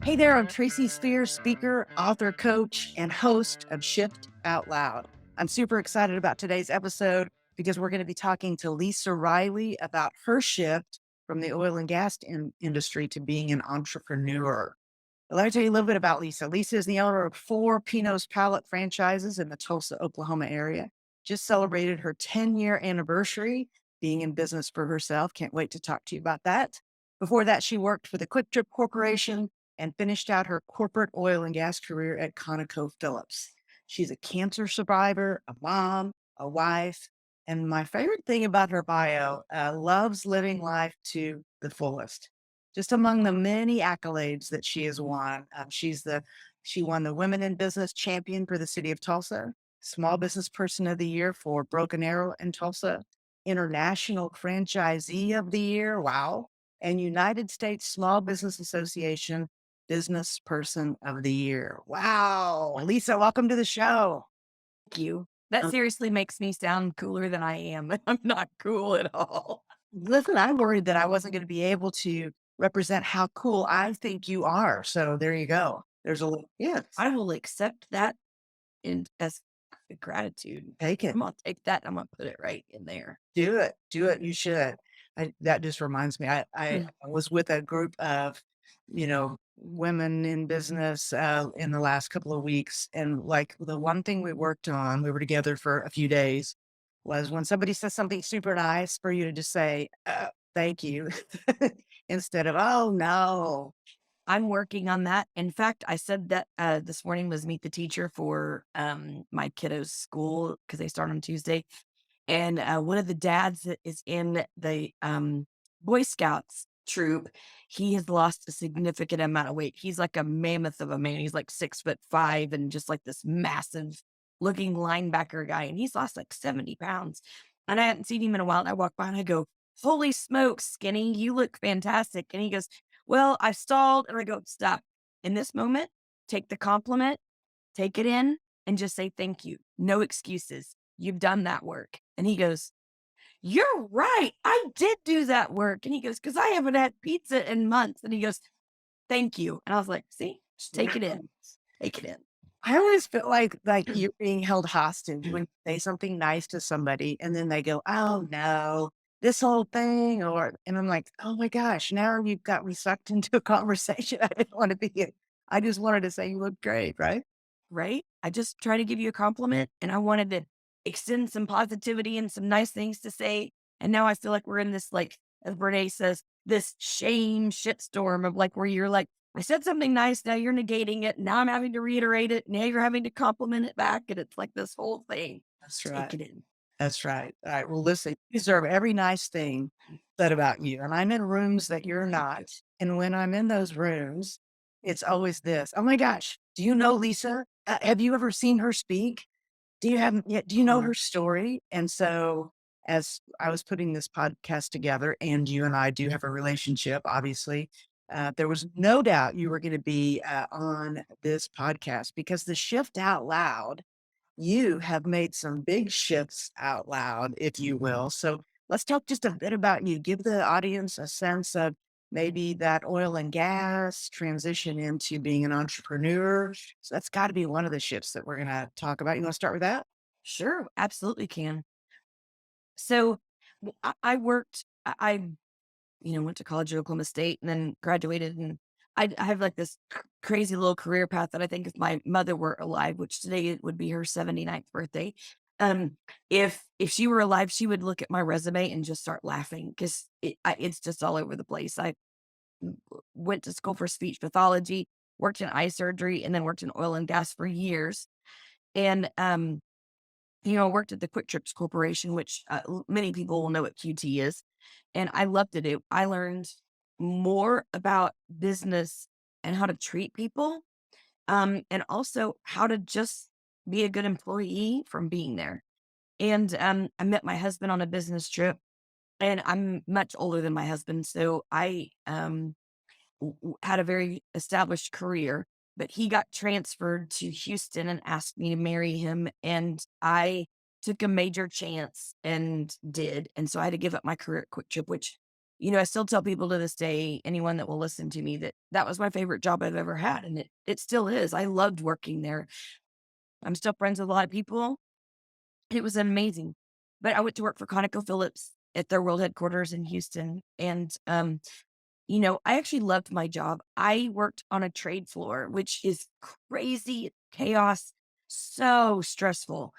Hey there, I'm Tracy Spears, speaker, author, coach, and host of Shift Out Loud. I'm super excited about today's episode because we're going to be talking to Lisa Riley about her shift from the oil and gas industry to being an entrepreneur. Let me tell you a little bit about Lisa. Lisa is the owner of 4 Pinot's pallet franchises in the Tulsa, Oklahoma area. Just celebrated her 10-year anniversary being in business for herself. Can't wait to talk to you about that. Before that, she worked for the Quick Trip Corporation and finished out her corporate oil and gas career at ConocoPhillips. She's a cancer survivor, a mom, a wife, and my favorite thing about her bio, loves living life to the fullest. Just among the many accolades that she has won, she won the Women in Business Champion for the City of Tulsa, Small Business Person of the Year for Broken Arrow in Tulsa, International Franchisee of the Year, wow, and United States Small Business Association Business Person of the Year. Wow. Lisa, welcome to the show. Thank you. That Um, seriously makes me sound cooler than I am, but I'm not cool at all. Listen, I worried that I wasn't going to be able to represent how cool I think you are. So there you go. There's a little, yes, I will accept that in as gratitude. take it. I'm gonna take that. I'm gonna put it right in there. Do it. Do it. You should. That just reminds me. I Mm. was with a group of, women in business in the last couple of weeks, and like the one thing we worked on, we were together for a few days, was when somebody says something super nice for you to just say, "Thank you," instead of "Oh no." I'm working on that. In fact, I said that this morning was meet the teacher for my kiddos' school because they start on Tuesday. And one of the dads that is in the Boy Scouts troop, he has lost a significant amount of weight. He's like a mammoth of a man. He's like 6'5" and just like this massive looking linebacker guy. And he's lost like 70 pounds. And I hadn't seen him in a while. And I walk by and I go, "Holy smokes, Skinny, you look fantastic." And he goes, "Well, I stalled." And I go, "Stop. In this moment, take the compliment, take it in, and just say thank you. No excuses. You've done that work." And he goes, "You're right. I did do that work." And he goes, "Because I haven't had pizza in months." And he goes, "Thank you." And I was like, "See, just take it in. Take it in." I always feel like you're being held hostage when you say something nice to somebody and then they go, "Oh no, this whole thing," and I'm like, "Oh my gosh, now you've got me sucked into a conversation I didn't want to be in. I just wanted to say you look great, right?" Right? I just try to give you a compliment and I wanted to extend some positivity and some nice things to say. And now I feel like we're in this, like, as Brene says, this shame shitstorm of like where you're like, I said something nice, now you're negating it. Now I'm having to reiterate it. Now you're having to compliment it back. And it's like this whole thing. That's Just take right. it in. That's right. All right. Well, listen, you deserve every nice thing said about you. And I'm in rooms that you're not. And when I'm in those rooms, it's always this. Oh my gosh. Do you know Lisa? Have you ever seen her speak? Do you haven't yet? Do you know her story? And so as I was putting this podcast together, and you and I do have a relationship, obviously, there was no doubt you were going to be on this podcast because the shift out loud, you have made some big shifts out loud, if you will. So let's talk just a bit about you. Give the audience a sense of maybe that oil and gas transition into being an entrepreneur. So that's got to be one of the shifts that we're going to talk about. You want to start with that? Sure, absolutely can. So I worked, went to college at Oklahoma State and then graduated. And I have like this crazy little career path that I think if my mother were alive, which today it would be her 79th birthday. Um, if she were alive, she would look at my resume and just start laughing because it's just all over the place. I went to school for speech pathology, worked in eye surgery, and then worked in oil and gas for years. And worked at the Quick Trips Corporation, which many people will know what QT is. And I loved it. I learned more about business and how to treat people, and also how to just be a good employee from being there. And I met my husband on a business trip, and I'm much older than my husband. So I had a very established career, but he got transferred to Houston and asked me to marry him. And I took a major chance and did. And so I had to give up my career at Quick Trip, which, I still tell people to this day, anyone that will listen to me, that that was my favorite job I've ever had. And it still is. I loved working there. I'm still friends with a lot of people. It was amazing. But I went to work for ConocoPhillips at their world headquarters in Houston. And, I actually loved my job. I worked on a trade floor, which is crazy chaos, so stressful.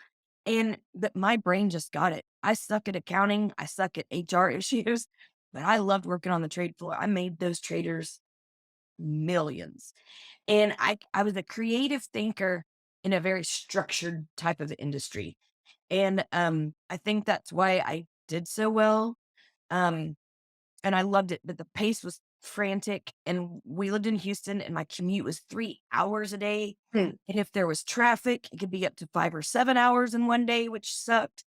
But my brain just got it. I suck at accounting, I suck at HR issues, but I loved working on the trade floor. I made those traders millions. And I was a creative thinker in a very structured type of industry. And I think that's why I did so well. Um and I loved it, but the pace was frantic, and we lived in Houston, and my commute was 3 hours a day, Hmm. and if there was traffic, it could be up to 5 or 7 hours in one day, which sucked,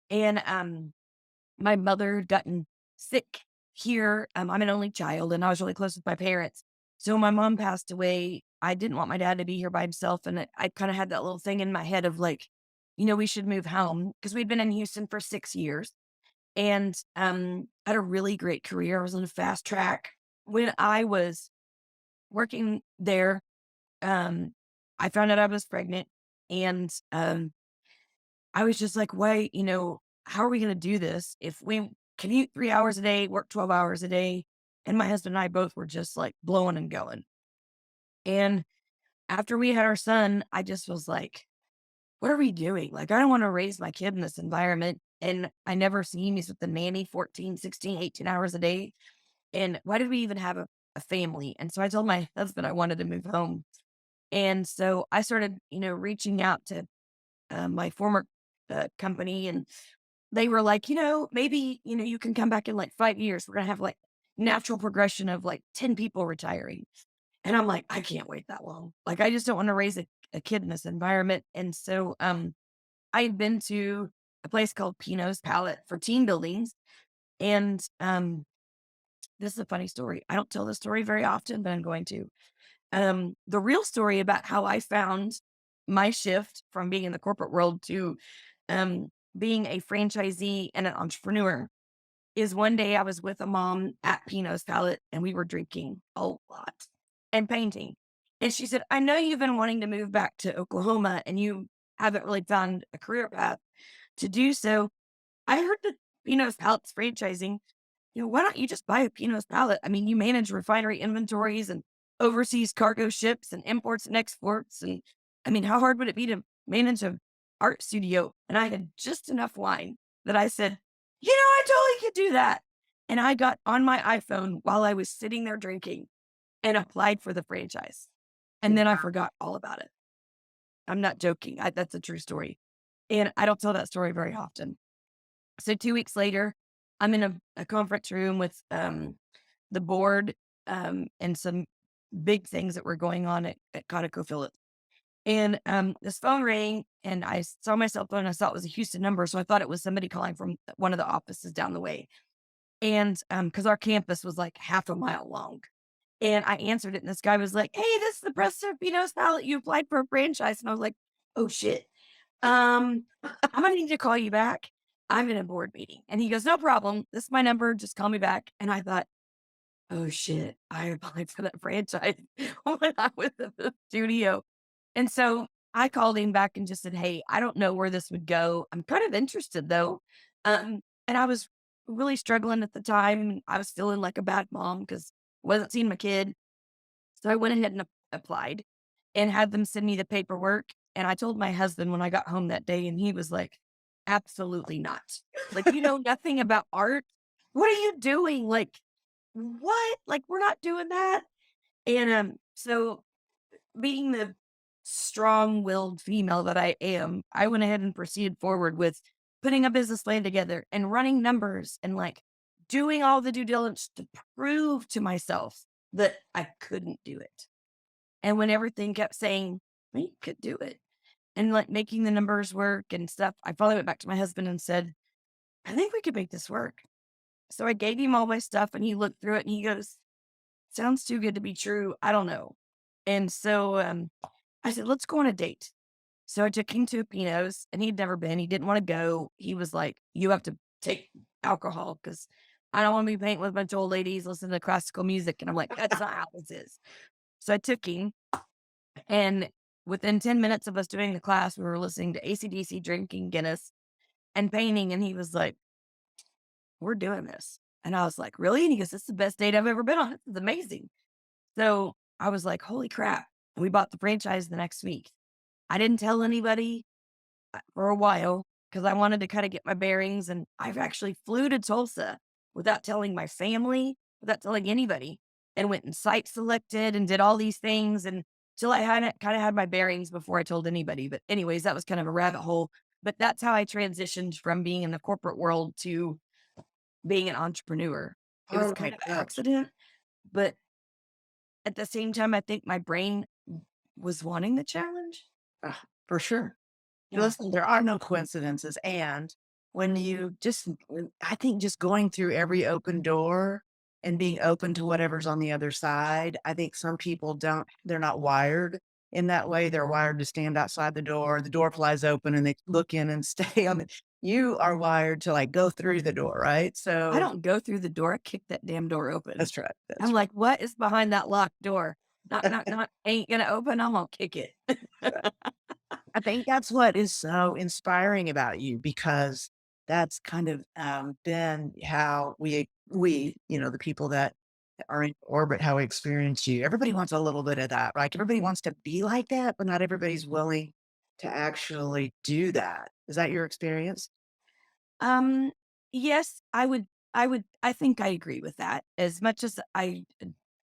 and, my mother had gotten sick here. I'm an only child, and I was really close with my parents, so my mom passed away. I didn't want my dad to be here by himself, and I kinda had that little thing in my head of, like, we should move home because 'cause we'd been in Houston for 6 years. And, I had a really great career. I was on a fast track. When I was working there, um, I found out I was pregnant, and, I was just like, "Why, how are we gonna do this if we commute 3 hours a day, work 12 hours a day?" And my husband and I both were just, like, blowing and going. And after we had our son, I just was like, "What are we doing? Like, I don't wanna raise my kid in this environment." And I never seen he's with the nanny 14, 16, 18 hours a day. And why did we even have a family? And so I told my husband I wanted to move home. And so I started, reaching out to my former company, and they were like, maybe, you can come back in like 5 years. We're going to have like natural progression of like 10 people retiring. And I'm like, I can't wait that long. Like, I just don't want to raise a kid in this environment. And so I had been to a place called Pinot's Palette for team buildings. And this is a funny story. I don't tell this story very often, but I'm going to. The real story about how I found my shift from being in the corporate world to being a franchisee and an entrepreneur is one day I was with a mom at Pinot's Palette, and we were drinking a lot and painting. And she said, I know you've been wanting to move back to Oklahoma and you haven't really found a career path to do so. I heard that Pinot's Palette's franchising. Why don't you just buy a Pinot's palette? I mean, you manage refinery inventories and overseas cargo ships and imports and exports. And I mean, how hard would it be to manage a art studio? And I had just enough wine that I said, I totally could do that. And I got on my iPhone while I was sitting there drinking and applied for the franchise. And then I forgot all about it. I'm not joking. That's a true story. And I don't tell that story very often. So 2 weeks later, I'm in a conference room with, the board, and some big things that were going on at ConocoPhillips. And, this phone rang, and I saw my cell phone, I saw it was a Houston number, so I thought it was somebody calling from one of the offices down the way. And, because our campus was, like, half a mile long. And I answered it, and this guy was like, "Hey, this is the president of Pinot's Palette. You applied for a franchise." And I was like, "Oh, shit." I'm gonna need to call you back. I'm in a board meeting. And he goes, no problem. This is my number. Just call me back. And I thought, oh shit, I applied for that franchise when I was in the studio. And so I called him back and just said, hey, I don't know where this would go. I'm kind of interested though. And I was really struggling at the time. I was feeling like a bad mom because I wasn't seeing my kid. So I went ahead and applied and had them send me the paperwork. And I told my husband when I got home that day, and he was like, absolutely not. Like, you know nothing about art. What are you doing? Like, what? Like, we're not doing that. And so being the strong-willed female that I am, I went ahead and proceeded forward with putting a business plan together and running numbers and like doing all the due diligence to prove to myself that I couldn't do it. And when everything kept saying, "Well, you could do it," and like making the numbers work and stuff, I finally went back to my husband and said, I think we could make this work. So I gave him all my stuff and he looked through it and he goes, sounds too good to be true. I don't know. And so I said, let's go on a date. So I took him to a Pinot's and he'd never been. He didn't want to go. He was like, "You have to take alcohol because I don't want to be painting with a bunch of old ladies listening to classical music." And I'm like, "That's not how this is." So I took him, and within 10 minutes of us doing the class, we were listening to AC/DC, drinking Guinness, and painting. And he was like, "We're doing this." And I was like, "Really?" And he goes, "This is the best date I've ever been on. This is amazing." So I was like, "Holy crap." We bought the franchise the next week. I didn't tell anybody for a while because I wanted to kind of get my bearings. And I've actually flew to Tulsa without telling my family, without telling anybody, and went and site selected and did all these things. And till I hadn't kind of had my bearings before I told anybody. But, anyways, that was kind of a rabbit hole. But that's how I transitioned from being in the corporate world to being an entrepreneur. It was Oh my kind of an gosh. accident, but at the same time, I think my brain was wanting the challenge. Ah, for sure. Yeah. Listen, there are no coincidences. And when you just, I think just going through every open door and being open to whatever's on the other side, I think some people don't, they're not wired in that way. They're wired to stand outside the door flies open and they look in and stay on it. You are wired to like go through the door, right? I So don't go through the door, I kick that damn door open. that's right. I'm That's like, "What is behind that locked door? Knock, knock, knock, ain't gonna open, I'm gonna kick it." right. I think that's what is so inspiring about you because that's kind of been how the people that are in orbit, how we experience you. Everybody wants a little bit of that, right? Everybody wants to be like that, but not everybody's willing to actually do that. Is that your experience? Um, yes, I think I agree with that as much as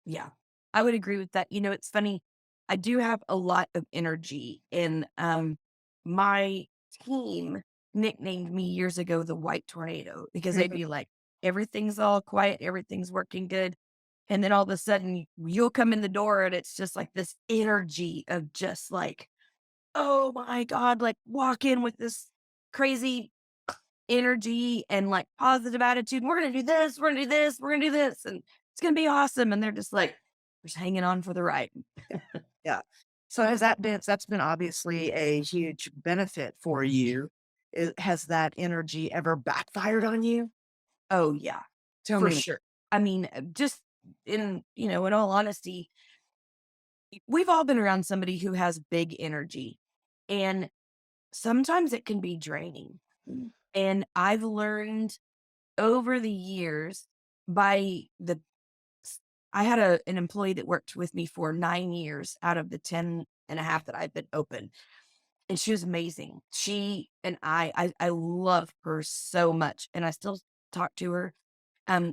yeah, I would agree with that. It's funny, I do have a lot of energy, and, my team nicknamed me years ago the White Tornado because they'd Mhm. be like, "Everything's all quiet, everything's working good," and then all of a sudden, you'll come in the door, and it's just like this energy of just like, "Oh my god," like, walk in with this crazy energy and like positive attitude. "We're gonna do this, we're gonna do this, we're gonna do this, and it's gonna be awesome." And they're just like, just hanging on for the ride. Yeah. So that's been obviously a huge benefit for you. Has that energy ever backfired on you? Oh yeah, Tell for me. sure. I mean, just in all honesty, we've all been around somebody who has big energy, and sometimes it can be draining. Mm. And I've learned over the years by the s- I had an employee that worked with me for 9 years out of the 10 and a half that I've been open. And she was amazing. She and I love her so much. And I still talk to her.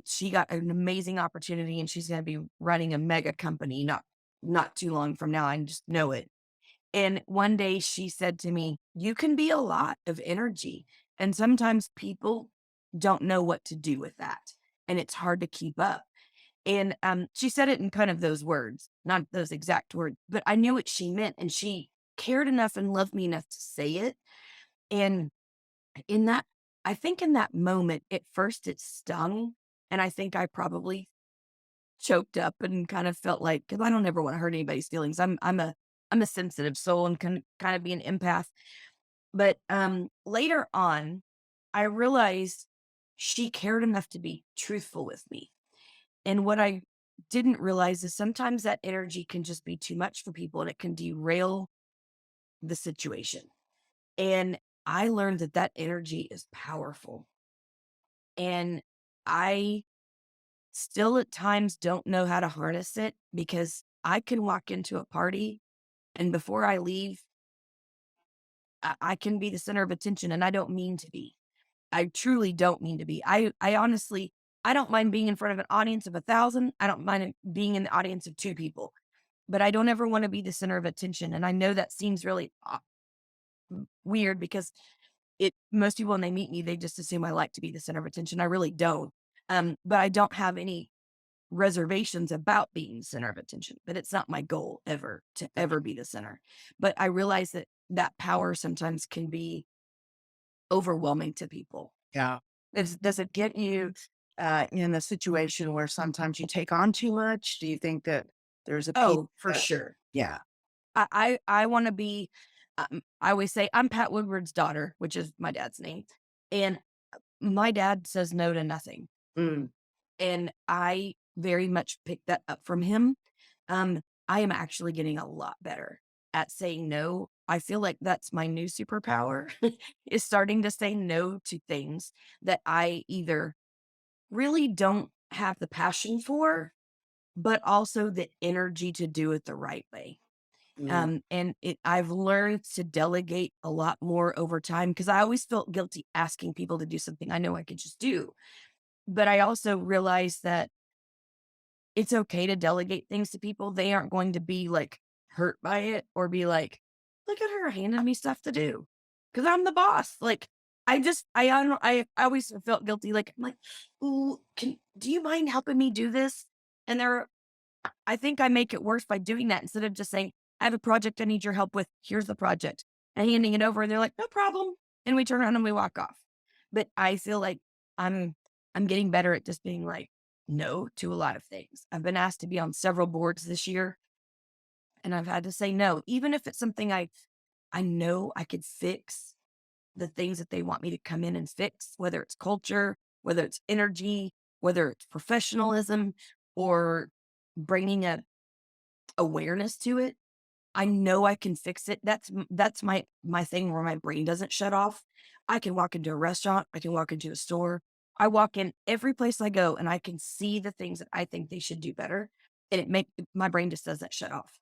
She got an amazing opportunity and she's gonna be running a mega company not too long from now. I just know it. And one day she said to me, "You can be a lot of energy. And sometimes people don't know what to do with that. And it's hard to keep up." And she said it in kind of those words, not those exact words, but I knew what she meant. And she cared enough and loved me enough to say it. And in that, I think in that moment, at first it stung. And I think I probably choked up and kind of felt like, because I don't ever want to hurt anybody's feelings. I'm a sensitive soul and can kind of be an empath. But later on, I realized she cared enough to be truthful with me. And what I didn't realize is sometimes that energy can just be too much for people and it can derail the situation. And I learned that that energy is powerful. And I still at times don't know how to harness it because I can walk into a party and before I leave, I can be the center of attention and I don't mean to be. I truly don't mean to be. I honestly, I don't mind being in front of an audience of 1,000. I don't mind being in the audience of 2 people, but I don't ever want to be the center of attention. And I know that seems really weird because most people when they meet me, they just assume I like to be the center of attention. I really don't. But I don't have any reservations about being the center of attention, but it's not my goal ever to ever be the center. But I realize that that power sometimes can be overwhelming to people. Yeah. Does it get you in a situation where sometimes you take on too much? Do you think that there's a piece Oh, for that, sure. yeah, I want to be. I always say I'm Pat Woodward's daughter, which is my dad's name. And my dad says no to nothing. Mm, And I very much picked that up from him. Um, I am actually getting a lot better at saying no. I feel like that's my new superpower is starting to say no to things that I either really don't have the passion for, but also the energy to do it the right way. mm, I've learned to delegate a lot more over time because I always felt guilty asking people to do something I know I could just do. But I also realized that it's okay to delegate things to people. They aren't going to be like hurt by it or be like, look at her handing me stuff to do because I'm the boss. Like, I don't know, I always felt guilty. Like, I'm like, ooh, do you mind helping me do this? And I think I make it worse by doing that instead of just saying, I have a project I need your help with. Here's the project and handing it over. And they're like, no problem. And we turn around and we walk off. But I feel like I'm, I'm getting better at just being like, no to a lot of things. I've been asked to be on several boards this year and I've had to say no, even if it's something I know I could fix the things that they want me to come in and fix, whether it's culture, whether it's energy, whether it's professionalism or bringing a awareness to it. I know I can fix it. That's my thing where my brain doesn't shut off. I can walk into a restaurant, I can walk into a store. I walk in every place I go and I can see the things that I think they should do better. And my brain just doesn't shut off.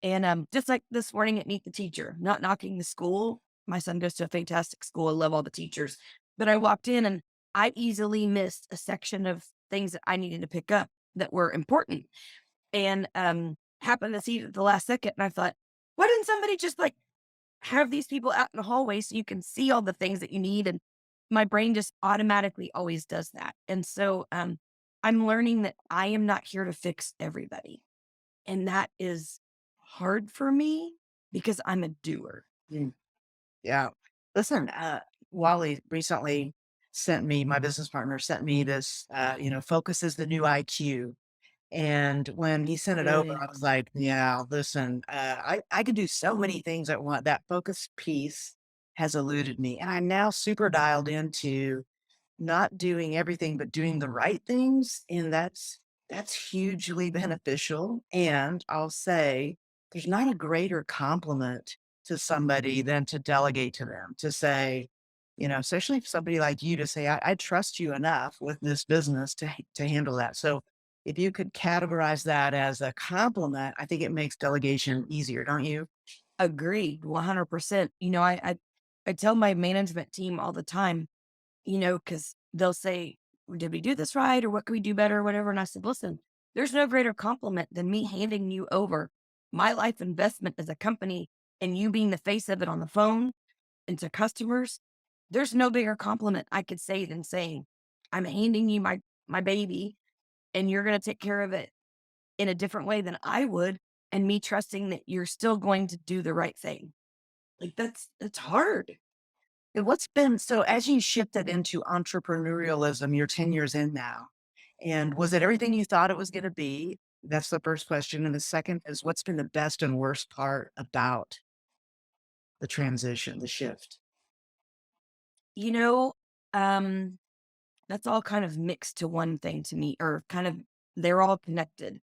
And just like this morning at Meet the Teacher, not knocking the school. My son goes to a fantastic school. I love all the teachers. But I walked in and I easily missed a section of things that I needed to pick up that were important and happened to see it at the last second. And I thought, why didn't somebody just like have these people out in the hallway so you can see all the things that you need? And my brain just automatically always does that. And so I'm learning that I am not here to fix everybody. And that is hard for me because I'm a doer. mm. Yeah. Listen, Wally recently sent me, my business partner sent me this, focus is the new IQ. And when he sent it over, Really? I was like, yeah, listen, I could do so many things at once. That focus piece has eluded me. And I'm now super dialed into not doing everything, but doing the right things, and that's hugely beneficial, and I'll say there's not a greater compliment to somebody than to delegate to them, to say, especially if somebody like you to say, I trust you enough with this business to handle that. So if you could categorize that as a compliment, I think it makes delegation easier, don't you? Agreed, 100%. I tell my management team all the time, because they'll say, did we do this right? Or what can we do better? Or whatever. And I said, listen, there's no greater compliment than me handing you over my life investment as a company and you being the face of it on the phone and to customers. There's no bigger compliment I could say than saying, I'm handing you my baby and you're going to take care of it in a different way than I would. And me trusting that you're still going to do the right thing. Like that's hard. And what's been so as you shifted into entrepreneurialism, you're 10 years in now, and was it everything you thought it was gonna be? That's the first question, and the second is what's been the best and worst part about the transition, the shift? You know, um, that's all kind of mixed to one thing to me, or kind of they're all connected.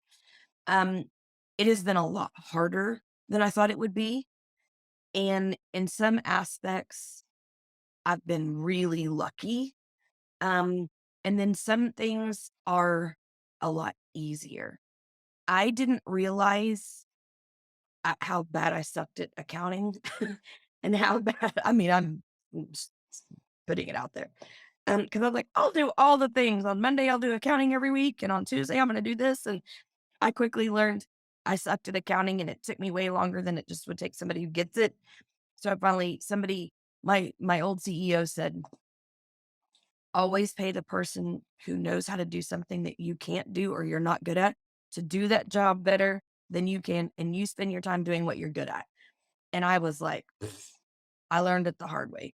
Um, it has been a lot harder than I thought it would be. And in some aspects, I've been really lucky. Um, and then some things are a lot easier. I didn't realize how bad I sucked at accounting and how bad, I mean, I'm just putting it out there. Cause I'm like, I'll do all the things on Monday. I'll do accounting every week. And on Tuesday, I'm going to do this. And I quickly learned I sucked at accounting and it took me way longer than it just would take somebody who gets it. So I finally, my old CEO said, always pay the person who knows how to do something that you can't do or you're not good at to do that job better than you can. And you spend your time doing what you're good at. And I was like, I learned it the hard way.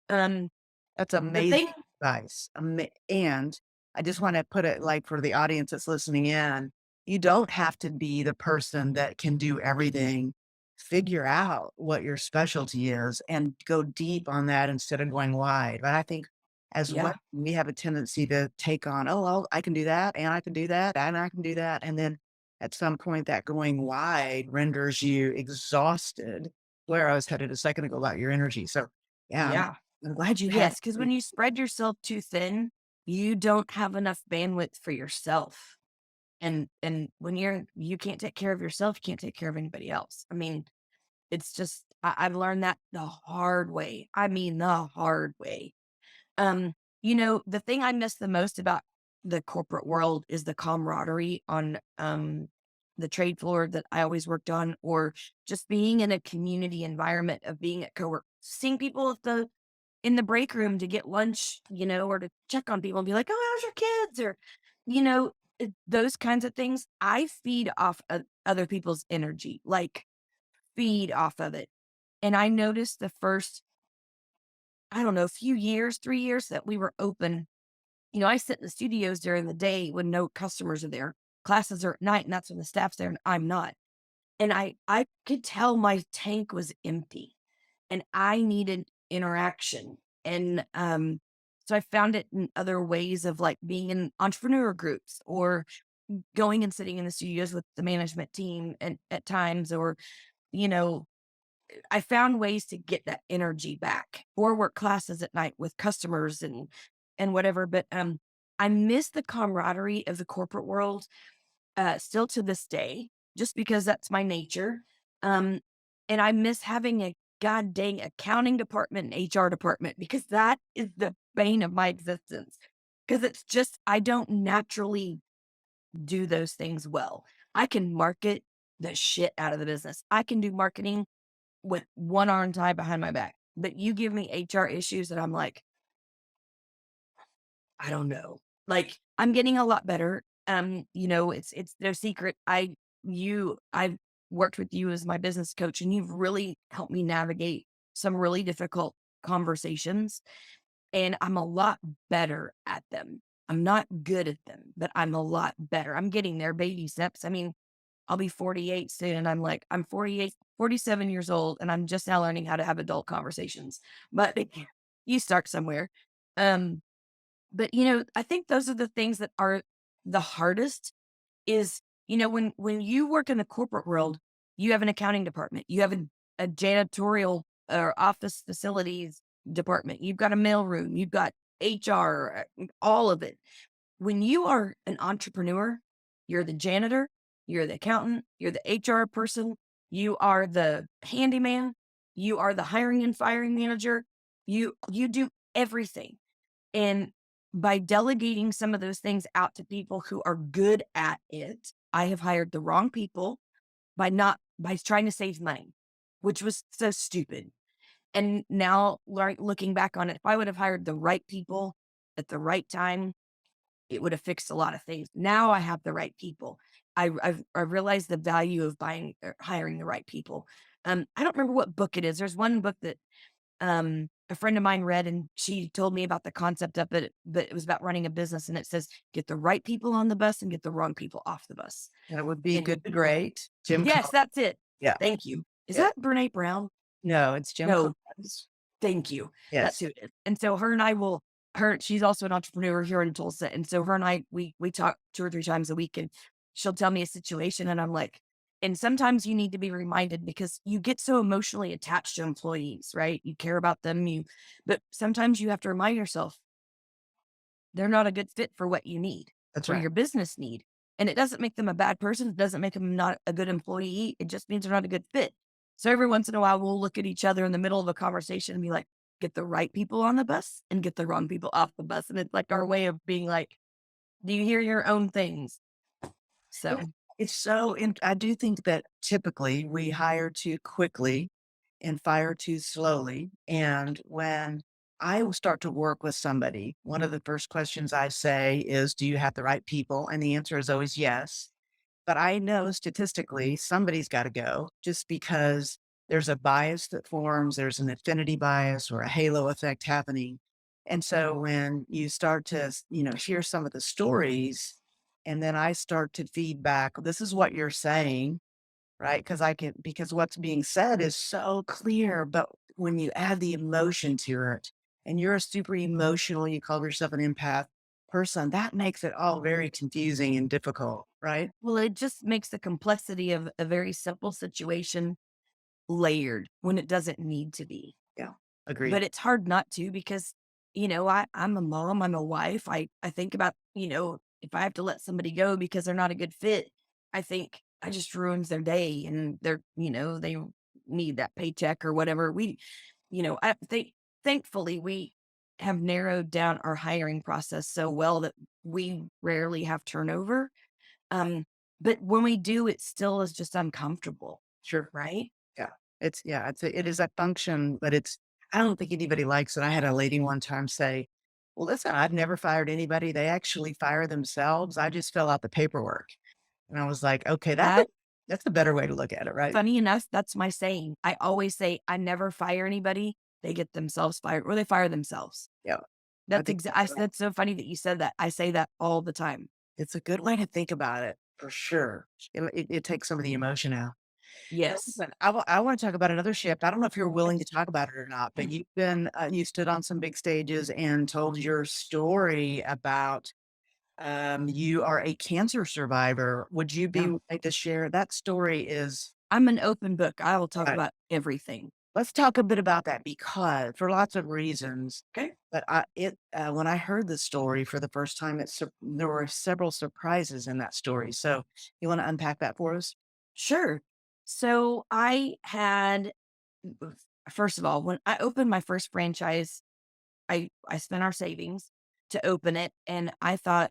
Um, That's the amazing thing, advice, and I just wanna put it, like, for the audience that's listening in, you don't have to be the person that can do everything figure out what your specialty is and go deep on that instead of going wide. But I think as well, Yeah. we have a tendency to take on, oh, well, I can do that, and I can do that, and I can do that. And then at some point, that going wide renders you exhausted. Where I was headed a second ago about your energy. So, yeah, Yeah. I'm glad you had. Yes, because when you spread yourself too thin, you don't have enough bandwidth for yourself. And when you can't take care of yourself, you can't take care of anybody else. I mean, it's just I've learned that the hard way. I mean, the hard way. Um, the thing I miss the most about the corporate world is the camaraderie on the trade floor that I always worked on, or just being in a community environment of being at cowork, seeing people at the in the break room to get lunch, or to check on people and be like, "Oh, how's your kids?" Or, those kinds of things. I feed off of other people's energy, like feed off of it. And I noticed the first, I don't know, few years, 3 years that we were open. I sit in the studios during the day when no customers are there. Classes are at night, and that's when the staff's there, and I'm not. And I could tell my tank was empty and I needed interaction. And so I found it in other ways of like being in entrepreneur groups, or going and sitting in the studios with the management team and at times, or, you know, I found ways to get that energy back, or work classes at night with customers and whatever. But I miss the camaraderie of the corporate world still to this day, just because that's my nature. Um, and I miss having a god dang accounting department and HR department, because that is the bane of my existence. Because it's just, I don't naturally do those things well. I can market the shit out of the business. I can do marketing with one arm tied behind my back. But you give me HR issues and I'm like, I don't know. Like, I'm getting a lot better. It's no secret. I've worked with you as my business coach, and you've really helped me navigate some really difficult conversations, and I'm a lot better at them. I'm not good at them, but I'm a lot better. I'm getting there, baby steps. I mean, I'll be 48 soon, and I'm 48, 47 years old, and I'm just now learning how to have adult conversations. But you start somewhere. Um, but, I think those are the things that are the hardest is, when you work in the corporate world, you have an accounting department, you have a janitorial or office facilities department, you've got a mailroom, you've got HR, all of it. When you are an entrepreneur, you're the janitor, you're the accountant, you're the HR person, you are the handyman, you are the hiring and firing manager, you do everything. And by delegating some of those things out to people who are good at it, I have hired the wrong people by trying to save money, which was so stupid. And now, looking back on it, if I would have hired the right people at the right time, it would have fixed a lot of things. Now I have the right people. I've realized the value of buying or hiring the right people. I don't remember what book it is. There's one book that a friend of mine read, and she told me about the concept of it, but it was about running a business, and it says, get the right people on the bus and get the wrong people off the bus. That would be And good to great. Jim yes, Collins. that's it. Yeah. Thank you. Is Yeah. that Brene Brown? No, it's Jim No, Collins. thank you. That's Yes. who it is. And so her and I will her she's also an entrepreneur here in Tulsa. And so her and I, we talk 2 or 3 times a week, and she'll tell me a situation, and I'm like, and sometimes you need to be reminded, because you get so emotionally attached to employees, right? You care about them, but sometimes you have to remind yourself they're not a good fit for what you need, That's for right. your business need. And it doesn't make them a bad person. It doesn't make them not a good employee. It just means they're not a good fit. So every once in a while, we'll look at each other in the middle of a conversation and be like, get the right people on the bus and get the wrong people off the bus. And it's like our way of being like, do you hear your own things? Yeah. So, It's so, I do think that typically we hire too quickly and fire too slowly. And when I will start to work with somebody, one of the first questions I say is, do you have the right people? And the answer is always yes. But I know statistically somebody's got to go just because there's a bias that forms, there's an affinity bias or a halo effect happening. And so when you start to, hear some of the stories, and then I start to feedback, this is what you're saying, right? Because what's being said is so clear, but when you add the emotion to it, and you're a super emotional, you call yourself an empath person, that makes it all very confusing and difficult, right? Well, it just makes the complexity of a very simple situation layered when it doesn't need to be. Yeah. Agreed. But it's hard not to because, I'm a mom, I'm a wife. I think about, if I have to let somebody go because they're not a good fit, I think I just ruins their day and they need that paycheck or whatever. I think thankfully we have narrowed down our hiring process so well that we rarely have turnover. Um, but when we do, it still is just uncomfortable, Sure. right? Yeah. It is a function, but I don't think anybody likes it. I had a lady one time say, well, listen, I've never fired anybody. They actually fire themselves. I just fill out the paperwork. And I was like, okay, That that's a better way to look at it, right? Funny enough, that's my saying. I always say, "I never fire anybody. They get themselves fired or they fire themselves." Yeah. I That's think that's so funny that you said that. I say that all the time. it's a good way to think about it for sure. It takes some of the emotion out. Now, Yes. listen, I want to talk about another shift. I don't know if you're willing to talk about it or not, but you stood on some big stages and told your story about you are a cancer survivor. Would you be Yeah. willing to share that story? Is I'm an open book. I will talk Right. about everything. Let's talk a bit about that because for lots of reasons. Okay. But when I heard the story for the first time, there were several surprises in that story. So you want to unpack that for us? Sure. So I had first of all, when I opened my first franchise, I spent our savings to open it, and I thought,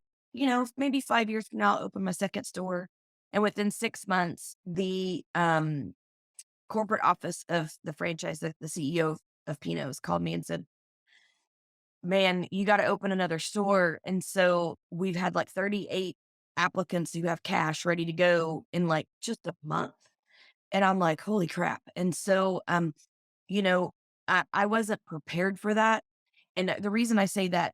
maybe 5 years from now, I'll open my second store. And within 6 months, the corporate office of the franchise, the CEO of Pinot's called me and said, "Man, you got to open another store." And so we've had like 38 applicants who have cash ready to go in like just a month. And I'm like, holy crap. And so, you know, I wasn't prepared for that. And the reason I say that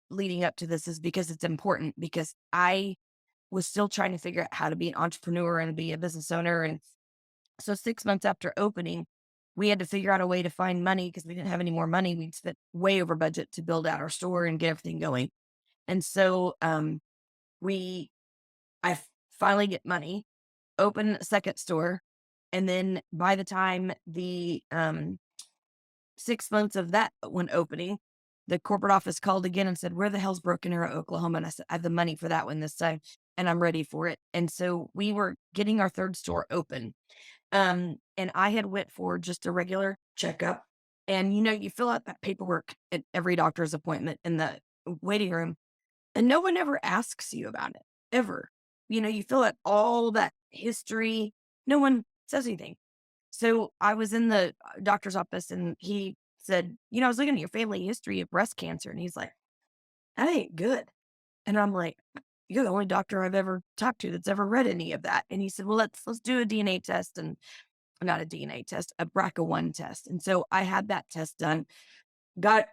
leading up to this is because it's important because I was still trying to figure out how to be an entrepreneur and be a business owner. And so 6 months after opening, we had to figure out a way to find money because we didn't have any more money. We'd spent way over budget to build out our store and get everything going. And so we finally get money, open a second store. And then by the time the 6 months of that one opening, the corporate office called again and said, "Where the hell's Broken Arrow, Oklahoma?" And I said, "I have the money for that one this time, and I'm ready for it." And so we were getting our third store open. And I had went for just a regular checkup. And you fill out that paperwork at every doctor's appointment in the waiting room, and no one ever asks you about it, ever. You fill out all that history. No one says anything. So I was in the doctor's office and he said, "I was looking at your family history of breast cancer." And he's like, "That ain't good." And I'm like, "You're the only doctor I've ever talked to that's ever read any of that." And he said, "Well, let's do a DNA test." And not a DNA test, a BRCA1 test. And so I had that test done, got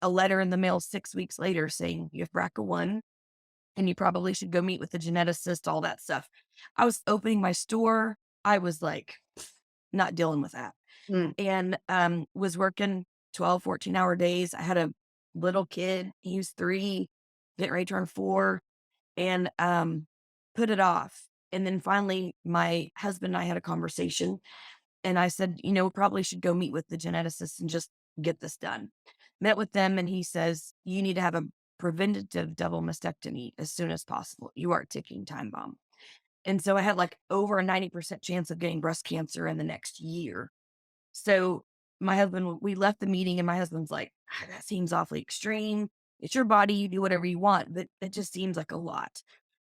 a letter in the mail 6 weeks later saying you have BRCA1 and you probably should go meet with the geneticist, all that stuff. I was opening my store. I was like, not dealing with that. Mm. And was working 12, 14-hour days. I had a little kid. He was 3, getting ready to turn 4, and put it off. And then finally, my husband and I had a conversation and I said, probably should go meet with the geneticist and just get this done. Met with them, and he says, "You need to have a preventative double mastectomy as soon as possible. You are a ticking time bomb." And so I had like over a 90% chance of getting breast cancer in the next year. So my husband, we left the meeting, and my husband's like, That seems awfully extreme. It's your body. You do whatever you want, but it just seems like a lot."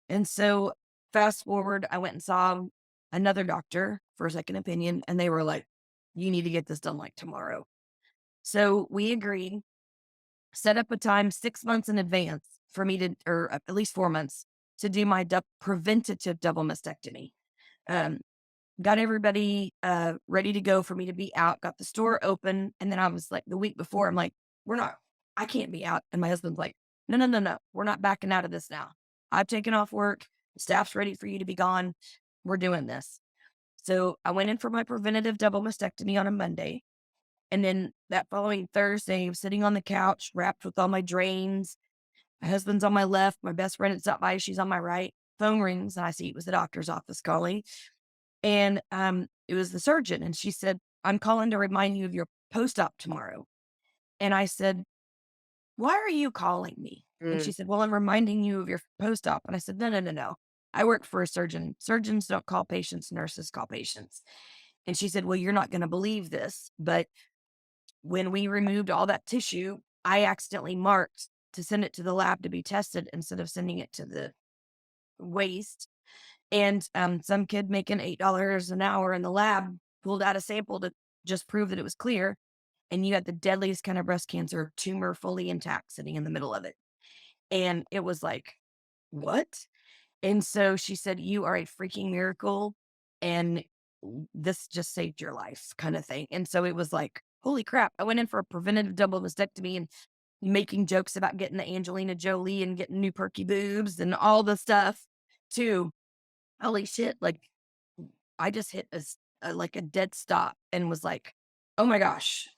And so fast forward, I went and saw another doctor for a second opinion, and they were like, "You need to get this done like tomorrow." So we agreed, set up a time 6 months in advance for me to, or at least 4 months, to do my preventative double mastectomy. Um, got everybody ready to go for me to be out, got the store open. And then I was like, the week before, I'm like, I can't be out. And my husband's like, "No, no, no, no. We're not backing out of this now. I've taken off work. The staff's ready for you to be gone. We're doing this." So I went in for my preventative double mastectomy on a Monday. And then that following Thursday, I'm sitting on the couch, wrapped with all my drains. My husband's on my left. My best friend had stopped by. She's on my right. Phone rings, and I see it was the doctor's office calling. And it was the surgeon. And she said, "I'm calling to remind you of your post op tomorrow." And I said, "Why are you calling me?" And she Mm. said, "Well, I'm reminding you of your post op." And I said, "No, no, no, no. I work for a surgeon. Surgeons don't call patients, nurses call patients." And she said, "Well, you're not going to believe this, but when we removed all that tissue, I accidentally marked to send it to the lab to be tested instead of sending it to the waste. And some kid making $8 an hour in the lab pulled out a sample to just prove that it was clear. And you had the deadliest kind of breast cancer tumor fully intact sitting in the middle of it." And it was like, what? And so she said, "You are a freaking miracle. And this just saved your life," kind of thing. And so it was like, holy crap. I went in for a preventative double mastectomy and making jokes about getting the Angelina Jolie and getting new perky boobs and all the stuff too. Holy shit. Like I just hit like a dead stop and was like, "Oh my gosh."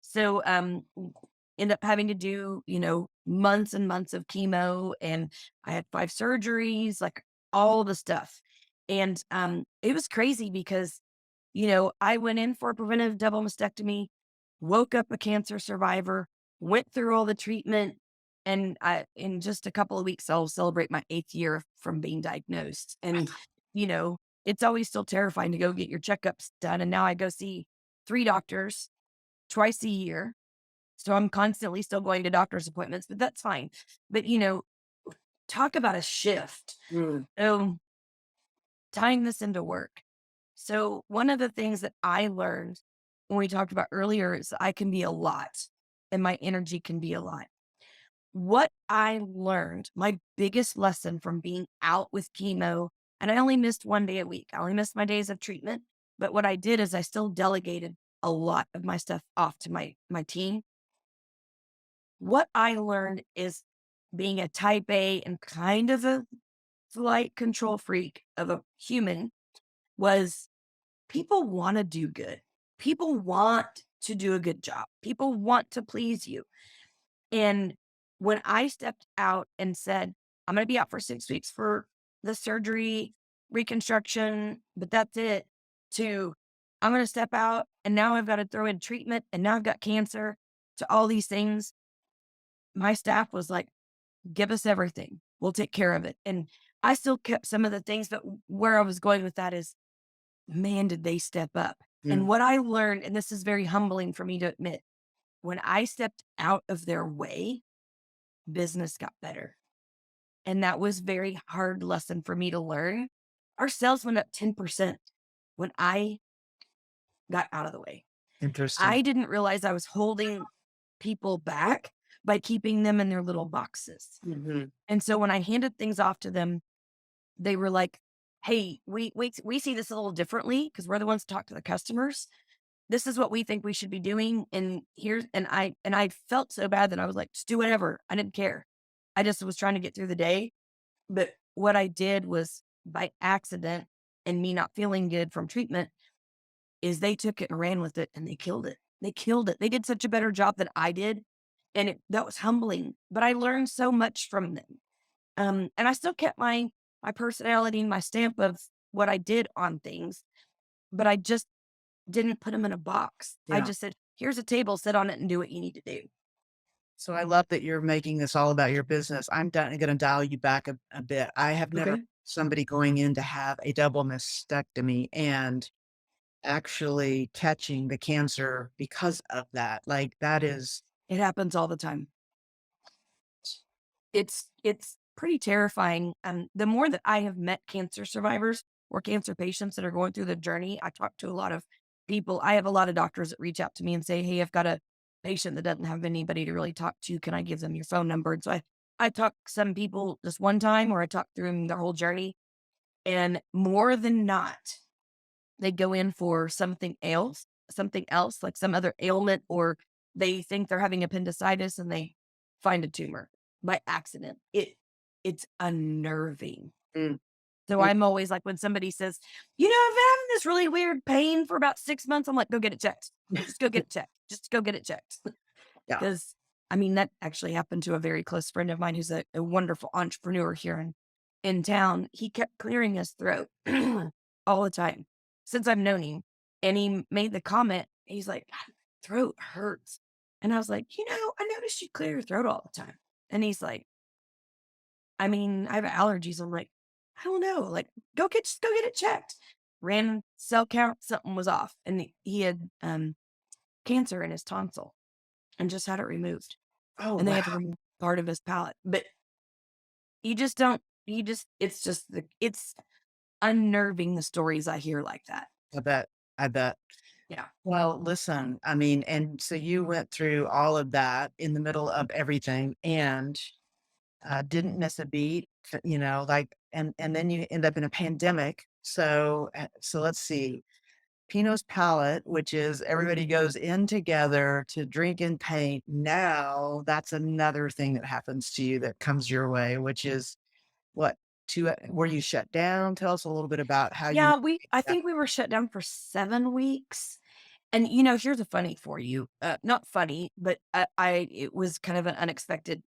So end up having to do, months and months of chemo, and I had 5 surgeries, like all the stuff. And it was crazy because, I went in for a preventive double mastectomy, woke up a cancer survivor, went through all the treatment, and in just a couple of weeks I'll celebrate my 8th year from being diagnosed. And you know, it's always still terrifying to go get your checkups done. And now I go see 3 doctors twice a year. So I'm constantly still going to doctor's appointments, but that's fine. But, talk about a shift. Mm. So tying this into work. So one of the things that I learned when we talked about earlier is I can be a lot and my energy can be a lot. What I learned, my biggest lesson from being out with chemo, and I only missed 1 day a week. I only missed my days of treatment. But what I did is I still delegated a lot of my stuff off to my team. What I learned is being a type A and kind of a slight control freak of a human was people want to do good. People want to do a good job. People want to please you. And when I stepped out and said, "I'm going to be out for 6 weeks for the surgery, reconstruction, but that's it," to "I'm going to step out and now I've got to throw in treatment and now I've got cancer," to all these things, my staff was like, "Give us everything. We'll take care of it." And I still kept some of the things, but where I was going with that is, man, did they step up. And Mm. what I learned, and this is very humbling for me to admit, when I stepped out of their way, business got better. And that was very hard lesson for me to learn. Our sales went up 10% when I got out of the way. Interesting. I didn't realize I was holding people back by keeping them in their little boxes. Mhm. And so when I handed things off to them, they were like, "Hey, we see this a little differently because we're the ones to talk to the customers. This is what we think we should be doing. And here's," and I felt so bad that I was like, "Just do whatever." I didn't care. I just was trying to get through the day. But what I did was by accident and me not feeling good from treatment is they took it and ran with it and they killed it. They killed it. They did such a better job than I did. And that was humbling, but I learned so much from them. And I still kept my personality and my stamp of what I did on things, but I just didn't put them in a box. I Yeah. just said, "Here's a table, sit on it and do what you need to do." So I love that you're making this all about your business. I'm going to dial you back a bit. I have never Okay. somebody going in to have a double mastectomy and actually catching the cancer because of that. Like that is, It happens all the time. It's pretty terrifying. The more that I have met cancer survivors or cancer patients that are going through the journey, I talk to a lot of people. I have a lot of doctors that reach out to me and say, "Hey, I've got a patient that doesn't have anybody to really talk to. Can I give them your phone number?" And so I talk some people just one time, or I talk through them their whole journey, and more than not, they go in for something else, like some other ailment, or they think they're having appendicitis and they find a tumor by accident. It's unnerving. mm, So Mm, I'm always like, when somebody says, I've been having this really weird pain for about 6 months, I'm like, go get it checked. Just go get it checked. Just go get it checked. yeah. Because I mean, that actually happened to a very close friend of mine who's a wonderful entrepreneur here in town. He kept clearing his throat all the time since I've known him. And he made the comment, he's like, "God, throat hurts." And I was like, I noticed you clear your throat all the time. And he's like, I mean, I have allergies. I'm like, I don't know. Like, just go get it checked. Ran cell count, something was off. And he had cancer in his tonsil and just had it removed. Oh, And they wow. had to remove part of his palate. But you just don't it's just it's unnerving the stories I hear like that. I bet. I bet. Yeah. Well, listen, I mean, and so you went through all of that in the middle of everything and didn't miss a beat, like, and then you end up in a pandemic. So let's see. Pinot's Palette, which is everybody goes in together to drink and paint. Now that's another thing that happens to you that comes your way, which is what were you shut down? Tell us a little bit about how you. Yeah, I think we were shut down for 7 weeks. And here's a funny for you. Not funny, but it was kind of an unexpected.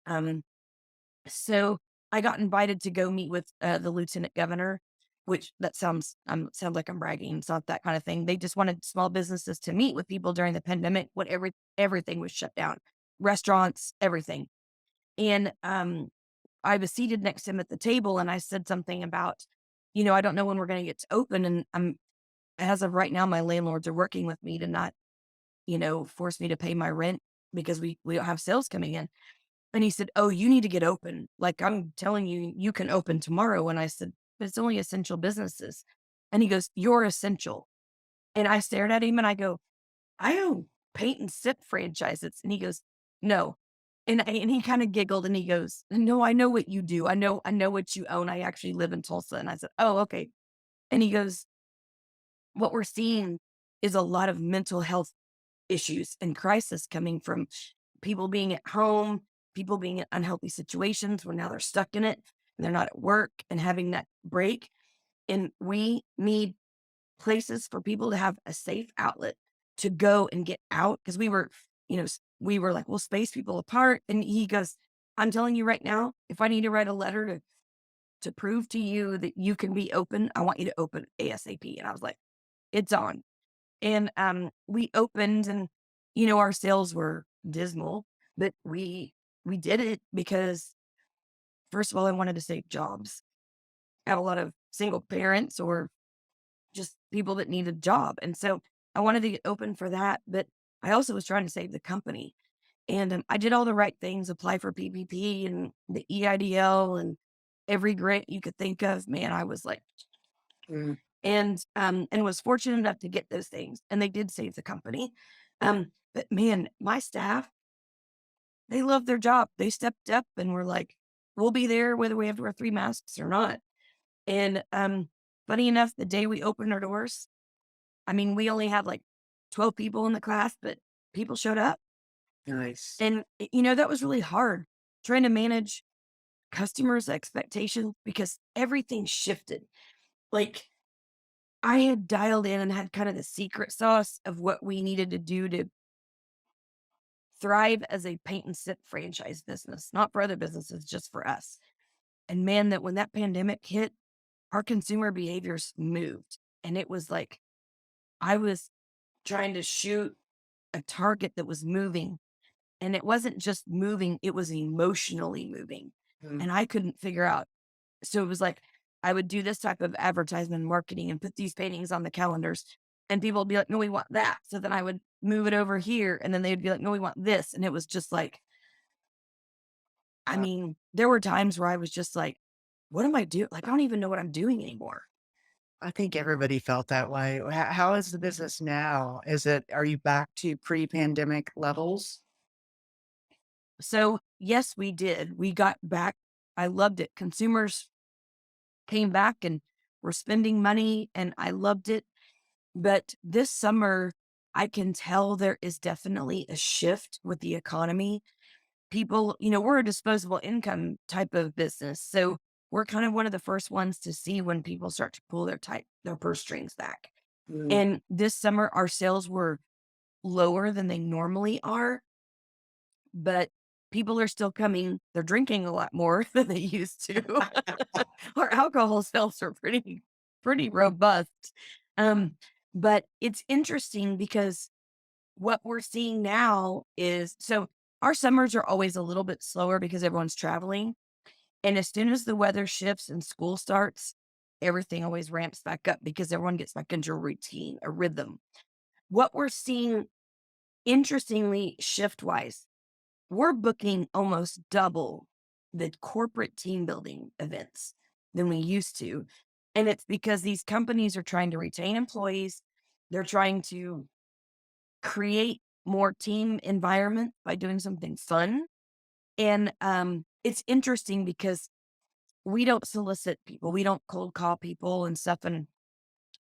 So I got invited to go meet with the lieutenant governor, which that sounds like I'm bragging. It's not that kind of thing. They just wanted small businesses to meet with people during the pandemic when everything was shut down, restaurants, everything. And I was seated next to him at the table, and I said something about, I don't know when we're going to get to open, and as of right now, my landlords are working with me to not, force me to pay my rent because we don't have sales coming in. And he said, "Oh, you need to get open. Like, I'm telling you, you can open tomorrow." And I said, "But it's only essential businesses." And he goes, "You're essential." And I stared at him and I go, "I own paint and sip franchises." And he goes, "No." And he kind of giggled and he goes, "No, I know what you do. I know what you own. I actually live in Tulsa." And I said, "Oh, okay." And he goes, "What we're seeing is a lot of mental health issues and crisis coming from people being at home, people being in unhealthy situations where now they're stuck in it and they're not at work and having that break. And we need places for people to have a safe outlet to go and get out." Because we were like, we'll space people apart. And he goes, "I'm telling you right now, if I need to write a letter to prove to you that you can be open, I want you to open ASAP." And I was like, it's on. And, we opened and, our sales were dismal, but we did it because, first of all, I wanted to save jobs. I have a lot of single parents or just people that need a job, and so I wanted to get open for that, but I also was trying to save the company, and, I did all the right things, apply for PPP and the EIDL and every grant you could think of. Man, I was like, Mm, and was fortunate enough to get those things, and they did save the company. But man, my staff, they love their job. They stepped up and were like, "We'll be there whether we have to wear 3 masks or not." And, funny enough, the day we opened our doors, I mean, we only had like 12 people in the class, but people showed up. nice. And, that was really hard trying to manage customers' expectations because everything shifted. Like, I had dialed in and had kind of the secret sauce of what we needed to do to thrive as a paint and sip franchise business, not for other businesses, just for us. And man, that when that pandemic hit, our consumer behaviors moved. And it was like I was trying to shoot a target that was moving. And it wasn't just moving, it was emotionally moving. Mm, And I couldn't figure out. So it was like I would do this type of advertisement marketing and put these paintings on the calendars, and people would be like, "No, we want that." So then I would move it over here, and then they'd be like, "No, we want this." And it was just like, I uh, mean, there were times where I was just like, "What am I doing? Like, I don't even know what I'm doing anymore." I think everybody felt that way. How is the business now? Are you back to pre-pandemic levels? So yes, we did. We got back. I loved it. Consumers came back and were spending money, and I loved it. But this summer, I can tell there is definitely a shift with the economy. People, we're a disposable income type of business. So we're kind of one of the first ones to see when people start to pull their purse strings back. Mm. And this summer, our sales were lower than they normally are, but people are still coming. They're drinking a lot more than they used to. Our alcohol sales are pretty robust. Um, but it's interesting because what we're seeing now is so our summers are always a little bit slower because everyone's traveling. And as soon as the weather shifts and school starts, everything always ramps back up because everyone gets back into a routine, a rhythm. What we're seeing, interestingly, shift wise, we're booking almost double the corporate team building events than we used to. And it's because these companies are trying to retain employees. They're trying to create more team environment by doing something fun. And it's interesting because we don't solicit people. We don't cold call people and stuff. And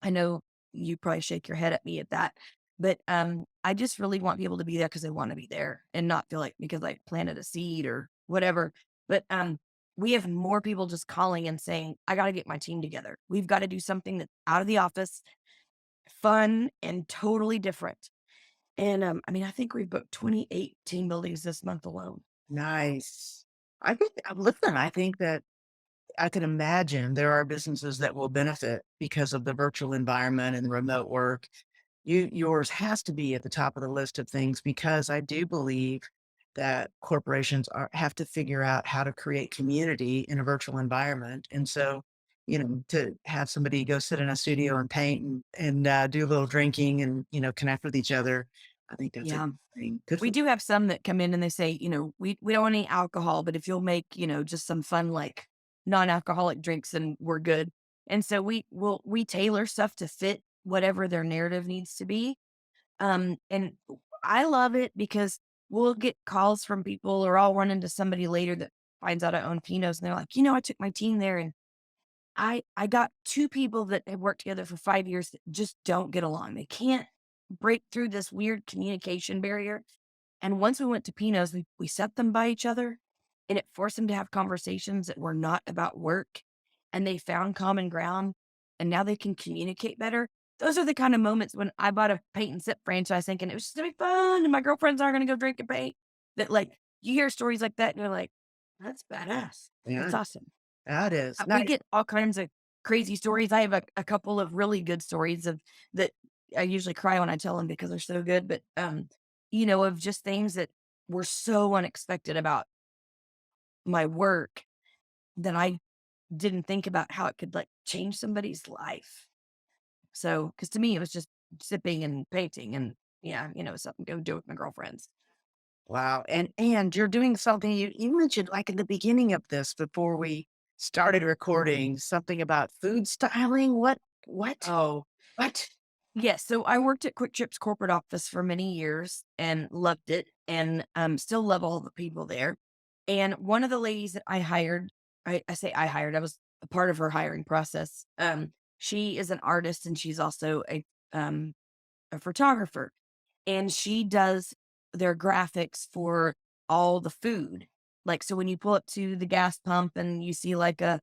I know you probably shake your head at me at that, but I just really want people to be there because they want to be there and not feel like because I planted a seed or whatever. But we have more people just calling and saying, "I got to get my team together. We've got to do something that's out of the office, fun and totally different." And I mean, I think we've booked 28 team buildings this month alone. Nice. I think, listen, I think that I can imagine there are businesses that will benefit because of the virtual environment and remote work. Yours has to be at the top of the list of things because I do believe that corporations have to figure out how to create community in a virtual environment. And so, to have somebody go sit in a studio and paint and do a little drinking and, connect with each other, I think that's a Yeah. good thing. Good We for do have some that come in and they say, we don't want any alcohol, but if you'll make, just some fun, like non-alcoholic drinks, and we're good. And so we tailor stuff to fit whatever their narrative needs to be. And I love it because we'll get calls from people or I'll run into somebody later that finds out I own Pinots and they're like, I took my team there and I got two people that have worked together for 5 years that just don't get along. They can't break through this weird communication barrier. And once we went to Pino's, we set them by each other and it forced them to have conversations that were not about work. And they found common ground and now they can communicate better. Those are the kind of moments when I bought a paint and sip franchise thinking it was just gonna be fun and my girlfriends aren't gonna go drink and paint. That like you hear stories like that and you're like, that's badass. yeah, That's awesome. that is We nice. get all kinds of crazy stories. I have a couple of really good stories of that I usually cry when I tell them because they're so good, but, of just things that were so unexpected about my work that I didn't think about how it could, like, change somebody's life. So, because to me, it was just sipping and painting and, yeah, something to go do with my girlfriends. Wow, and you're doing something you mentioned, like, in the beginning of this before we started recording, something about food styling. What? Oh. What? Yes, so I worked at Quick Trip's corporate office for many years and loved it and still love all the people there. And one of the ladies that I hired, I say I hired, I was a part of her hiring process. She is an artist and she's also a photographer. And she does their graphics for all the food. Like so when you pull up to the gas pump and you see like a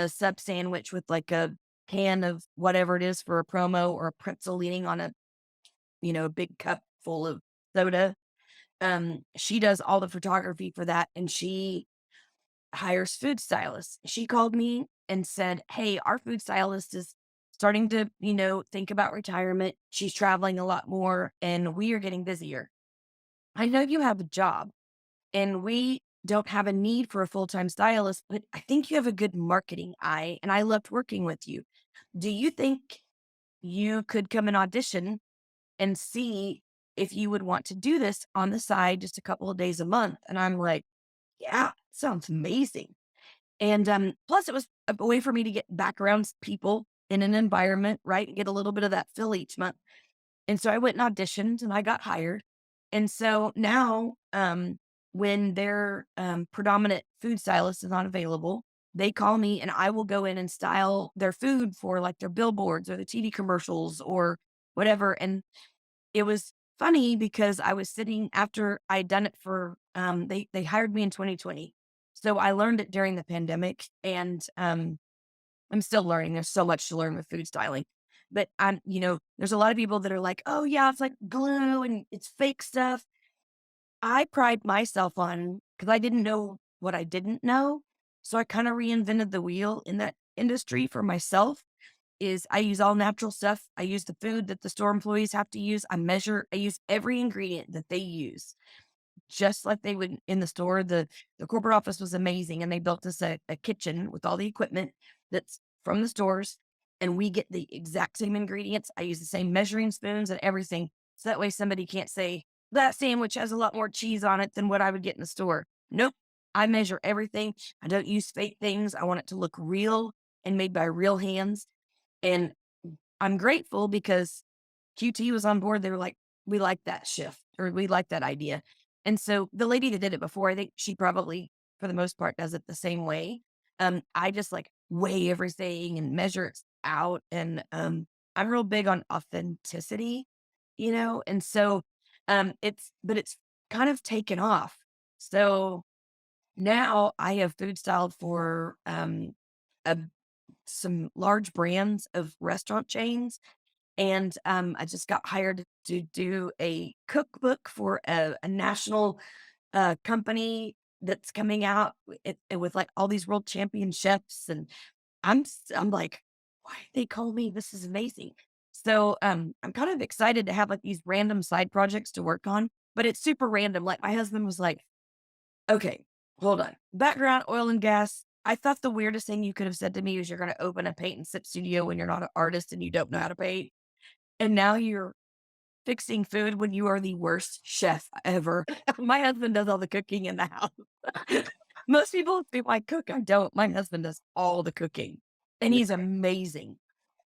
sub sandwich with like a can of whatever it is for a promo or a pretzel leaning on a big cup full of soda. She does all the photography for that and she hires food stylists. She called me and said, "Hey, our food stylist is starting to, think about retirement. She's traveling a lot more and we are getting busier. I know you have a job and we don't have a need for a full-time stylist, but I think you have a good marketing eye and I loved working with you. Do you think you could come and audition and see if you would want to do this on the side just a couple of days a month?" And I'm like, "Yeah, sounds amazing." And plus, it was a way for me to get back around people in an environment, right? And get a little bit of that fill each month. And so I went and auditioned and I got hired. And so now, when their predominant food stylist is not available, they call me and I will go in and style their food for like their billboards or the TV commercials or whatever. And it was funny because I was sitting after I'd done it for they hired me in 2020. So I learned it during the pandemic, and I'm still learning. There's so much to learn with food styling. But there's a lot of people that are like, oh yeah, it's like glue and it's fake stuff. I pride myself on, because I didn't know what I didn't know. So I kind of reinvented the wheel in that industry for myself. Is I use all natural stuff. I use the food that the store employees have to use. I use every ingredient that they use, just like they would in the store. The corporate office was amazing, and they built us a kitchen with all the equipment that's from the stores, and we get the exact same ingredients. I use the same measuring spoons and everything. So that way somebody can't say that sandwich has a lot more cheese on it than what I would get in the store. Nope. I measure everything. I don't use fake things. I want it to look real and made by real hands. And I'm grateful because QT was on board. They were like, "We like that shift, or we like that idea." And so the lady that did it before, I think she probably, for the most part, does it the same way. I just like weigh everything and measure it out. And I'm real big on authenticity, and so it's kind of taken off. So now I have food styled for a, some large brands of restaurant chains, and I just got hired to do a cookbook for a national company that's coming out with like all these world champion chefs. And I'm like, why did they call me? This is amazing. So I'm kind of excited to have like these random side projects to work on, but it's super random. Like my husband was like, okay, hold on. Background oil and gas. I thought the weirdest thing you could have said to me was you're going to open a paint and sip studio when you're not an artist and you don't know how to paint. And now you're fixing food when you are the worst chef ever. My husband does all the cooking in the house. Most people think I cook. I don't. My husband does all the cooking, and he's amazing.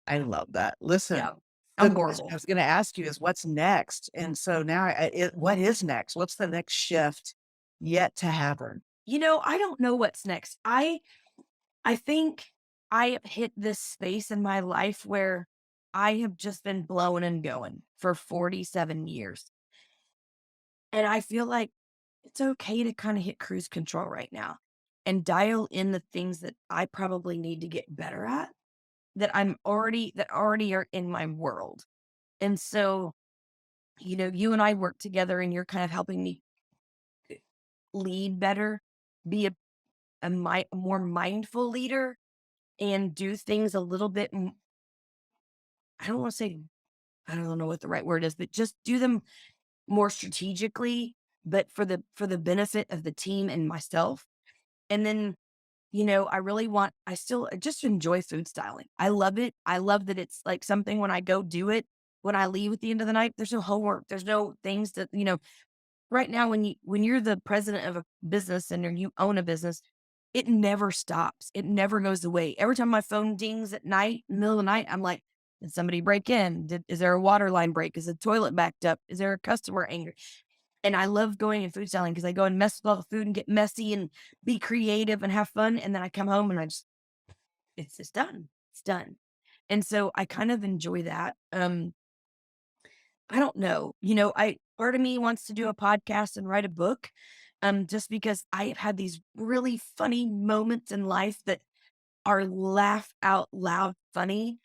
I love that. Listen, Yeah, the I'm question I horrible. was gonna ask you is what's next? And so now what is next? What's the next shift yet to happen? I don't know what's next. I think I have hit this space in my life where I have just been blowing and going for 47 years. And I feel like it's okay to kind of hit cruise control right now and dial in the things that I probably need to get better at, that already are in my world. And so, you and I work together, and you're kind of helping me lead better, be a more mindful leader, and do things a little bit I don't want to say, I don't know what the right word is, but just do them more strategically, but for the benefit of the team and myself. And then, I still I just enjoy food styling. I love it. I love that it's like something when I go do it, when I leave at the end of the night, there's no homework. There's no things that, right now when you're the president of a business and you own a business, it never stops. It never goes away. Every time my phone dings at night, middle of the night, I'm like, did somebody break in? Is there a water line break? Is the toilet backed up? Is there a customer angry? And I love going and food styling because I go and mess with all the food and get messy and be creative and have fun. And then I come home and it's just done. It's done. And so I kind of enjoy that. I don't know. I part of me wants to do a podcast and write a book. Just because I have had these really funny moments in life that are laugh out loud funny,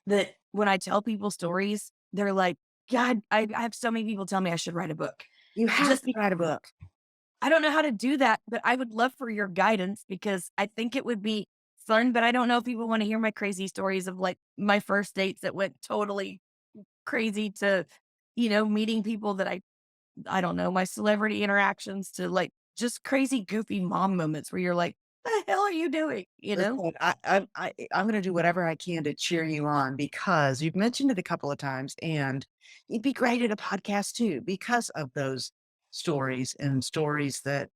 that when I tell people stories, they're like, God, I have so many people tell me I should write a book. You have Just to write a book. I don't know how to do that, but I would love for your guidance because I think it would be fun, but I don't know if people want to hear my crazy stories of like my first dates that went totally crazy to, meeting people that I don't know, my celebrity interactions to like just crazy goofy mom moments where you're like, the hell are you doing? Listen, I'm gonna do whatever I can to cheer you on because you've mentioned it a couple of times, and you'd be great at a podcast too because of those stories and stories that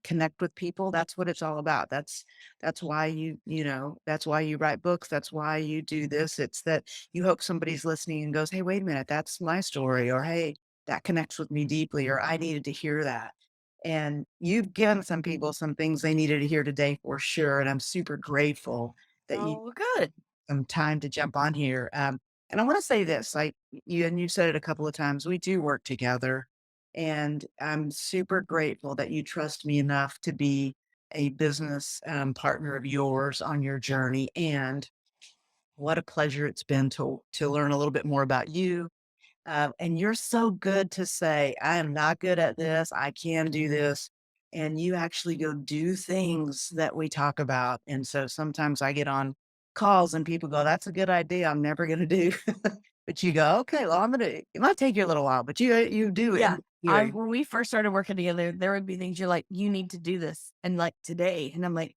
connect with people. That's what it's all about. That's why that's why you write books. That's why you do this. It's that you hope somebody's listening and goes, "Hey, wait a minute, that's my story," or "Hey, that connects with me deeply," or "I needed to hear that." And you've given some people some things they needed to hear today for sure, and I'm super grateful that you Oh, good. some time to jump on here. And I want to say this, like you said it a couple of times, we do work together, and I'm super grateful that you trust me enough to be a business partner of yours on your journey. And what a pleasure it's been to learn a little bit more about you. And you're so good to say, I am not good at this. I can do this. And you actually go do things that we talk about. And so sometimes I get on calls and people go, that's a good idea. I'm never going to do. But you go, okay, well, it might take you a little while, but you do it. Yeah. I Doing. when we first started working together, there would be things you're like, "You need to do this," and, like, today, and I'm like,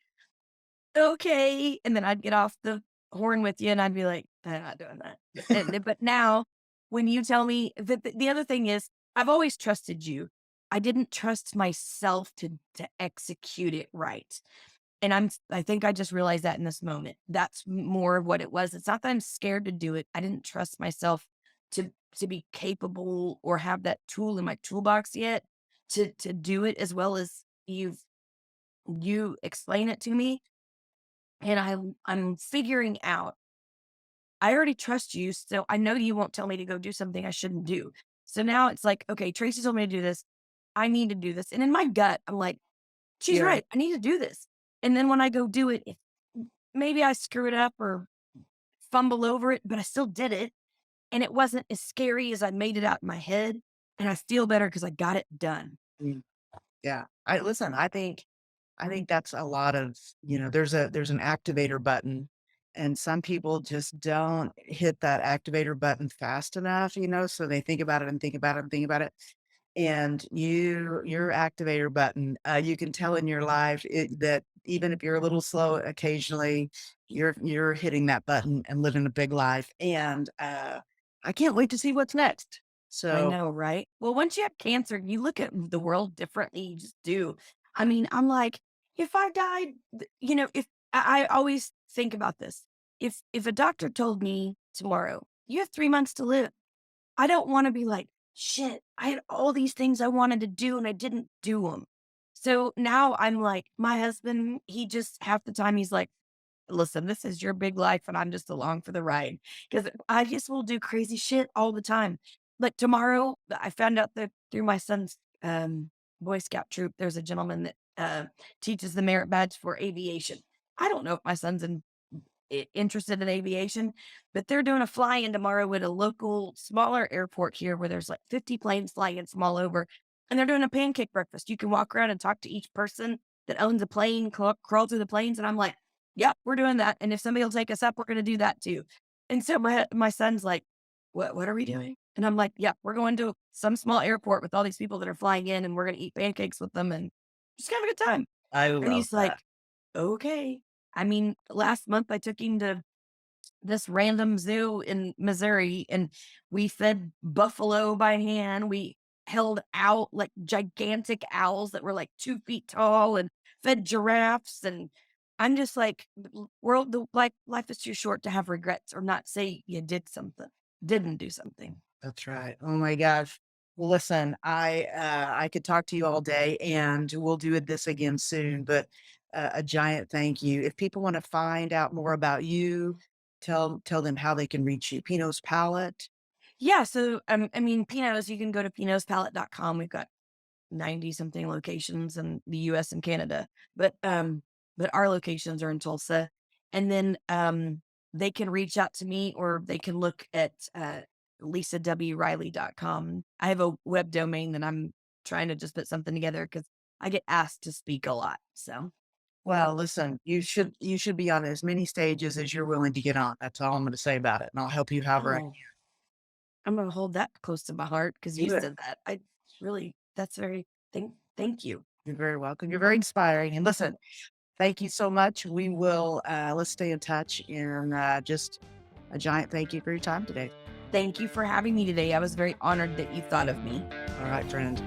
"Okay," and then I'd get off the horn with you, and I'd be like, "I'm not doing that." But now, when you tell me the other thing is, I've always trusted you. I didn't trust myself to execute it right. And I think I just realized that in this moment. That's more of what it was. It's not that I'm scared to do it. I didn't trust myself to be capable or have that tool in my toolbox yet to do it as well as you explain it to me. And I'm figuring out. I already trust you, so I know you won't tell me to go do something I shouldn't do. So now it's like, okay, Tracy told me to do this. I need to do this. And in my gut, I'm like, she's Yeah. right. I need to do this. And then when I go do it, if maybe I screw it up or fumble over it, but I still did it. And it wasn't as scary as I made it out in my head. And I feel better because I got it done. Mm, yeah. I listen, I think that's a lot of, there's an activator button and some people just don't hit that activator button fast enough, so they think about it and think about it and think about it. And your activator button, you can tell in your life that even if you're a little slow occasionally, you're hitting that button and living a big life. And I can't wait to see what's next. I So know, right? Well, once you have cancer, you look at the world differently. You just do. I mean, I'm like, if I died, if I always think about this. If a doctor told me tomorrow, you have 3 months to live, I don't want to be like, shit, I had all these things I wanted to do and I didn't do them. So now I'm like, my husband, he just half the time he's like, listen, this is your big life and I'm just along for the ride. Because I just will do crazy shit all the time. Like tomorrow, I found out that through my son's Boy Scout troop, there's a gentleman that teaches the merit badge for aviation. I don't know if my son's interested in aviation, but they're doing a fly-in tomorrow at a local smaller airport here where there's like 50 planes flying in from all over. And they're doing a pancake breakfast. You can walk around and talk to each person that owns a plane, crawl through the planes. And I'm like, yep, we're doing that. And if somebody will take us up, we're going to do that too. And so my son's like, what are we doing? And I'm like, yeah, we're going to some small airport with all these people that are flying in and we're going to eat pancakes with them and just have a good time. I And love he's like, that. okay. I mean, last month I took him to this random zoo in Missouri and we fed buffalo by hand. We held out like gigantic owls that were like 2 feet tall and fed giraffes. And I'm just like, life is too short to have regrets or not say you didn't do something. That's right. Oh my gosh. Well, listen, I could talk to you all day and we'll do this again soon, but a giant thank you. If people want to find out more about you, tell them how they can reach you. Pinot's Palette. Yeah. So, I mean, Pinos, you can go to pinospalette.com. We've got 90 something locations in the US and Canada. But our locations are in Tulsa. And then they can reach out to me or they can look at lisawriley.com. I have a web domain that I'm trying to just put something together because I get asked to speak a lot. So Well, listen, you should be on as many stages as you're willing to get on. That's all I'm going to say about it. And I'll help you however I oh, I'm gonna hold that close to my heart because can you do it. said that. I really that's very thank you. You're very welcome. You're very inspiring. And listen, thank you so much. We will let's stay in touch and just a giant thank you for your time today. Thank you for having me today. I was very honored that you thought of me. All right, friend.